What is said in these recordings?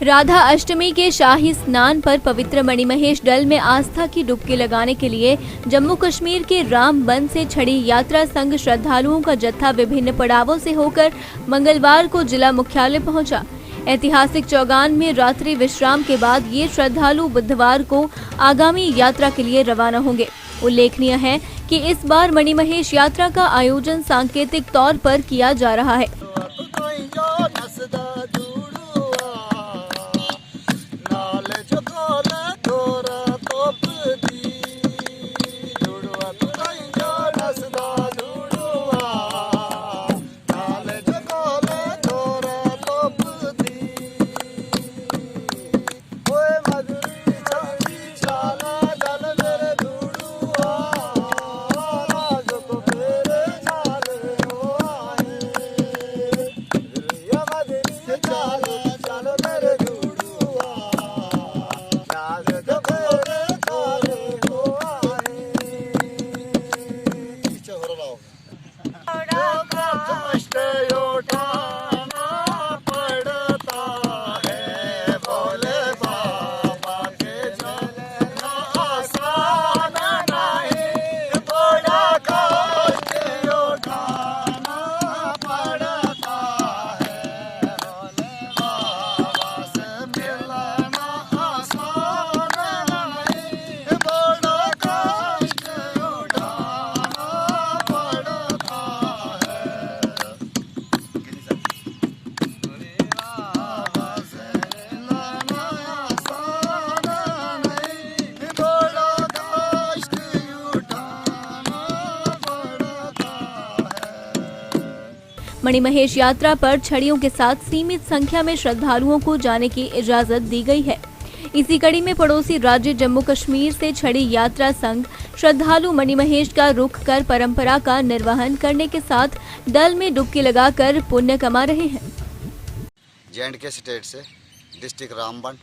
राधा अष्टमी के शाही स्नान पर पवित्र मणिमहेश डल में आस्था की डुबकी लगाने के लिए जम्मू कश्मीर के रामबन से छड़ी यात्रा संघ श्रद्धालुओं का जत्था विभिन्न पड़ावों से होकर मंगलवार को जिला मुख्यालय पहुंचा। ऐतिहासिक चौगान में रात्रि विश्राम के बाद ये श्रद्धालु बुधवार को आगामी यात्रा के लिए रवाना होंगे। उल्लेखनीय है कि इस बार मणिमहेश यात्रा का आयोजन सांकेतिक तौर पर किया जा रहा है। मणिमहेश यात्रा पर छड़ियों के साथ सीमित संख्या में श्रद्धालुओं को जाने की इजाजत दी गई है। इसी कड़ी में पड़ोसी राज्य जम्मू कश्मीर से छड़ी यात्रा संघ श्रद्धालु मणिमहेश का रुख कर परंपरा का निर्वहन करने के साथ डल में डुबकी लगाकर पुण्य कमा रहे हैं। जे&के स्टेट से डिस्ट्रिक्ट रामबन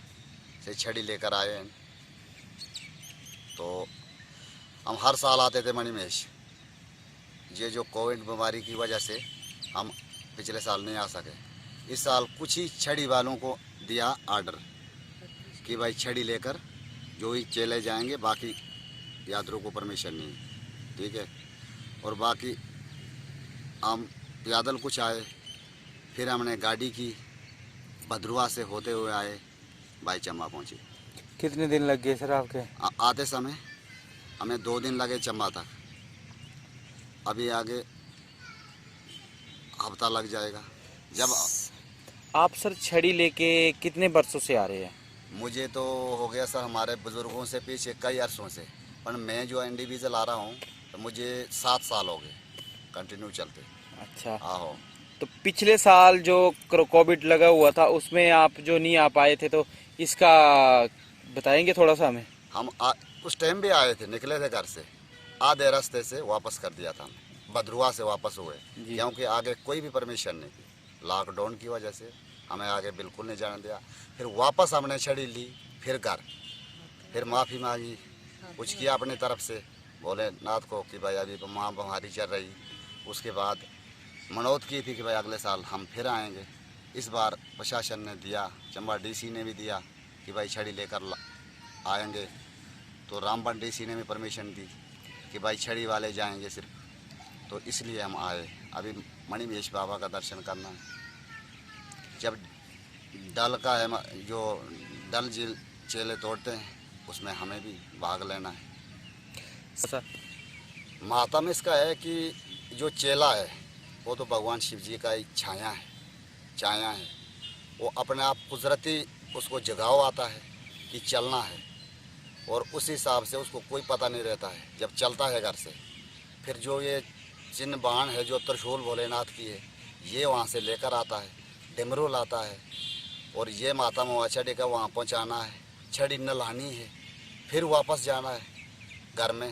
से छड़ी लेकर आए हैं। तो हम हर साल आते थे मणिमहेश। ये जो कोविड बीमारी की वजह से हम पिछले साल नहीं आ सके। इस साल कुछ ही छड़ी वालों को दिया आर्डर कि भाई छड़ी लेकर जो ही चले जाएंगे, बाकी यात्रियों को परमिशन नहीं, ठीक है। और बाकी हम पैदल कुछ आए, फिर हमने गाड़ी की भद्रुआ से होते हुए आए, भाई चम्बा पहुँचे। कितने दिन लग गए सर आपके? आते समय हमें 2 दिन लगे चम्बा तक। अभी आगे हफ्ता लग जाएगा। जब आप सर छड़ी लेके कितने वर्षों से आ रहे हैं? मुझे तो हो गया सर हमारे बुजुर्गों से पीछे कई अरसों से, पर मैं जो इंडिविजुअल आ रहा हूँ तो मुझे 7 साल हो गए कंटिन्यू चलते। अच्छा, आहो। तो पिछले साल जो कोविड लगा हुआ था उसमें आप जो नहीं आ पाए थे, तो इसका बताएंगे थोड़ा सा हमें? हम उस टाइम भी आए थे, निकले थे घर से, आधे रास्ते से वापस कर दिया था हमें। भद्रुआ से वापस हुए क्योंकि आगे कोई भी परमिशन नहीं थी। लॉकडाउन की वजह से हमें आगे बिल्कुल नहीं जाने दिया। फिर वापस हमने छड़ी ली, फिर घर, फिर माफ़ी मांगी, कुछ किया अपनी तरफ से भोलेनाथ को कि भाई अभी माँ बीमारी चल रही। उसके बाद मनौत की थी कि भाई अगले साल हम फिर आएंगे। इस बार प्रशासन ने दिया, चंबा डीसी ने भी दिया कि भाई छड़ी लेकर आएंगे। तो रामबन डीसी ने भी परमिशन दी कि भाई छड़ी वाले जाएंगे सिर्फ। तो इसलिए हम आए अभी मणिमहेश बाबा का दर्शन करना है। जब डल का है, जो डल झील चेले तोड़ते हैं उसमें हमें भी भाग लेना है। सर मातम इसका है कि जो चेला है वो तो भगवान शिव जी का एक छाया है। वो अपने आप कुदरती उसको जगाव आता है कि चलना है, और उस हिसाब से उसको कोई पता नहीं रहता है। जब चलता है घर से, फिर जो ये चिन्ह बाण है जो त्रिशूल भोलेनाथ की है, ये वहाँ से लेकर आता है, डमरू लाता है, और ये माता मवा छड़ी का वहाँ पहुँचाना है, छड़ी नलानी है, फिर वापस जाना है घर में।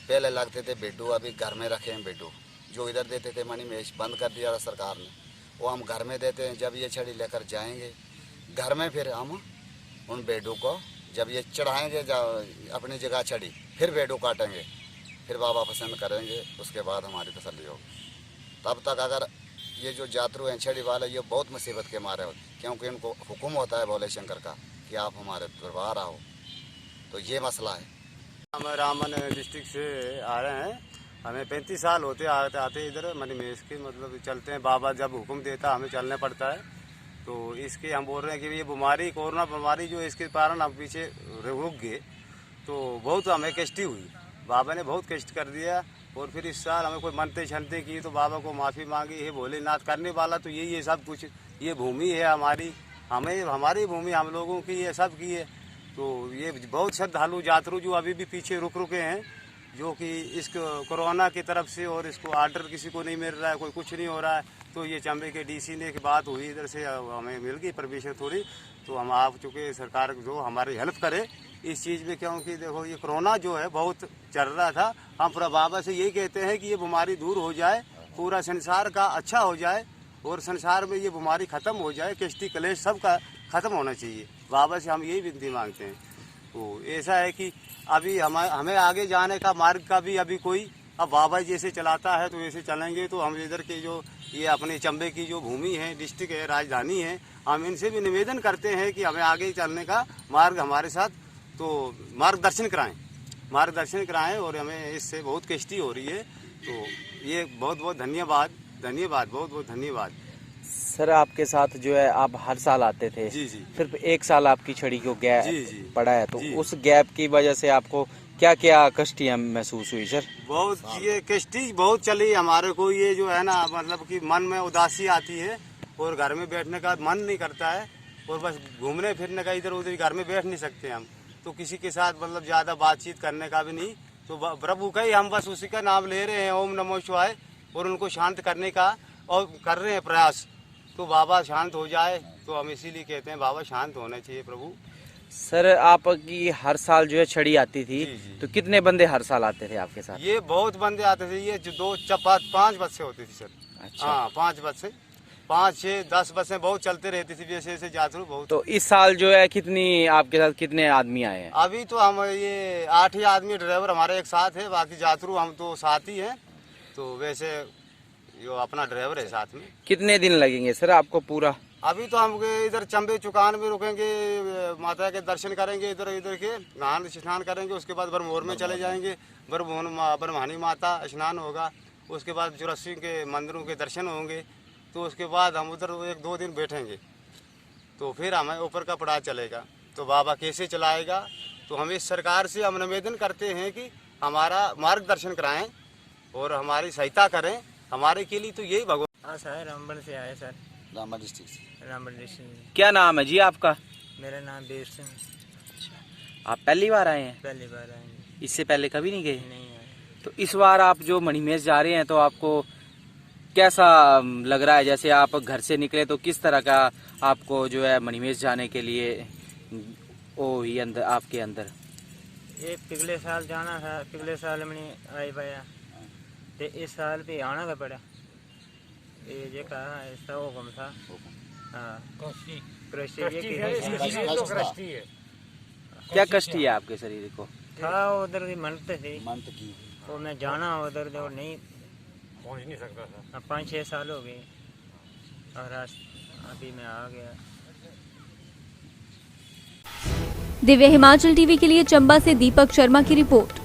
पहले लगते थे बेडू, अभी घर में रखे हैं बेडू। जो इधर देते थे मणिमहेश बंद कर दिया था सरकार ने, वो हम घर में देते हैं। जब ये छड़ी लेकर जाएंगे घर में, फिर हम उन बेडू को जब ये चढ़ाएंगे अपनी जगह छड़ी, फिर बेडू काटेंगे, फिर बाबा पसंद करेंगे, उसके बाद हमारी तसल्ली होगी। तब तक अगर ये जो यात्रु हैं छड़ी वाले ये बहुत मुसीबत के मारे होते, क्योंकि इनको हुक्म होता है भोले शंकर का कि आप हमारे दरबार आओ, तो ये मसला है। हम रामबन डिस्ट्रिक्ट से आ रहे हैं, हमें 35 साल होते आते आते इधर मणिमहेश के मतलब चलते हैं। बाबा जब हुक्म देता हमें चलना पड़ता है, तो इसके हम बोल रहे हैं कि ये बीमारी कोरोना बीमारी जो इसके कारण हम पीछे रुक गए, तो बहुत हमें कष्टी हुई। बाबा ने बहुत कष्ट कर दिया, और फिर इस साल हमें कोई मनते छनते की तो बाबा को माफ़ी मांगी है। भोलेनाथ करने वाला तो यही है सब कुछ, ये भूमि है हमारी, हमें हमारी भूमि हम लोगों की ये सब की है। तो ये बहुत श्रद्धालु यात्रु जो अभी भी पीछे रुके हैं, जो कि इस कोरोना की तरफ से और इसको आर्डर किसी को नहीं मिल रहा है, कोई कुछ नहीं हो रहा है। तो ये चंबे के डीसी ने की बात हुई, इधर से हमें मिल गई परमिशन थोड़ी, तो हम आ चुके। सरकार जो हमारी हेल्प करे इस चीज़ में, क्योंकि देखो ये कोरोना जो है बहुत चल रहा था। हम पूरा बाबा से यही कहते हैं कि ये बीमारी दूर हो जाए, पूरा संसार का अच्छा हो जाए, और संसार में ये बीमारी ख़त्म हो जाए, कष्टी कलेश सब का ख़त्म होना चाहिए। बाबा से हम यही विनती मांगते हैं। तो ऐसा है कि अभी हमें आगे जाने का मार्ग का भी अभी कोई, अब बाबा जैसे चलाता है तो वैसे चलेंगे। तो हम इधर के जो ये अपने चंबे की जो भूमि है, डिस्ट्रिक्ट है, राजधानी है, हम इनसे भी निवेदन करते हैं कि हमें आगे चलने का मार्ग हमारे साथ तो मार्गदर्शन कराएं, और हमें इससे बहुत कष्टी हो रही है। तो ये बहुत बहुत धन्यवाद, बहुत बहुत धन्यवाद। सर आपके साथ जो है आप हर साल आते थे, जी जी, सिर्फ एक साल आपकी छड़ी को गैप जी पड़ा है, तो जी। उस गैप की वजह से आपको क्या क्या कष्टियाँ महसूस हुई सर? बहुत ये कष्टी बहुत चली हमारे को। ये जो है ना मतलब कि मन में उदासी आती है, और घर में बैठने का मन नहीं करता है, और बस घूमने फिरने का, इधर उधर घर में बैठ नहीं सकते हम, तो किसी के साथ मतलब ज़्यादा बातचीत करने का भी नहीं। तो प्रभु का ही हम बस उसी का नाम ले रहे हैं, ओम नमो शिवाय, और उनको शांत करने का और कर रहे हैं प्रयास, तो बाबा शांत हो जाए। तो हम इसीलिए कहते हैं बाबा शांत होना चाहिए प्रभु। सर आपकी हर साल जो है छड़ी आती थी, जी, जी। तो कितने बंदे हर साल आते थे आपके साथ? ये बहुत बंदे आते थे, ये जो 5 बस से होती थी सर। अच्छा। हाँ 5 बस से, 5, 6, 10 बसें बहुत चलते रहती थी, जैसे जैसे यात्रु बहुत। तो इस साल जो है कितनी आपके साथ कितने आदमी आए हैं? अभी तो हम ये 8 ही आदमी ड्राइवर हमारे एक साथ है, बाकी यात्रु हम तो साथ ही हैं। तो वैसे जो अपना ड्राइवर है साथ में। कितने दिन लगेंगे सर आपको पूरा? अभी तो हम इधर चंबे चुकान में रुकेंगे, माता के दर्शन करेंगे, इधर इधर के नहान स्नान करेंगे, उसके बाद बरमोर में चले जाएंगे, बरमानी माता स्नान होगा, उसके बाद 84 के मंदिरों के दर्शन होंगे। तो उसके बाद हम उधर 1-2 दिन बैठेंगे, तो फिर हमें ऊपर का पड़ाव चलेगा। तो बाबा कैसे चलाएगा, तो हम इस सरकार से हम निवेदन करते हैं कि हमारा मार्गदर्शन कराएं और हमारी सहायता करें, हमारे के लिए तो यही भगवान। हाँ सर, रामबन से आए सर। रामबन डिस्ट्रिक्ट से। रामबन डिस्ट्रिक्ट। क्या नाम है जी आपका? मेरा नाम देव सिंह। आप पहली बार आए हैं? पहली बार आएंगे। इससे पहले कभी नहीं गए? नहीं आए। तो इस बार आप जो मणिमहेश जा रहे हैं, तो आपको कैसा लग रहा है? जैसे आप घर से निकले तो किस तरह का आपको जो है मणिमहेश जाने के लिए वो ही अंदर आपके अंदर? ये पिछले साल जाना था, पिछले साल में नहीं आई पाया, तो इस साल भी आना का पड़ा। ये जो कहा ऐसा हुक्म था। हाँ कृषि ये क्या कष्ट है आपके शरीर को? था उधर की मनत थी, तो मैं जाना उधर तो नहीं पहुंच नहीं सकता था। 5-6 साल हो गए, और अभी मैं आ गया। दिव्य हिमाचल टीवी के लिए चंबा से दीपक शर्मा की रिपोर्ट।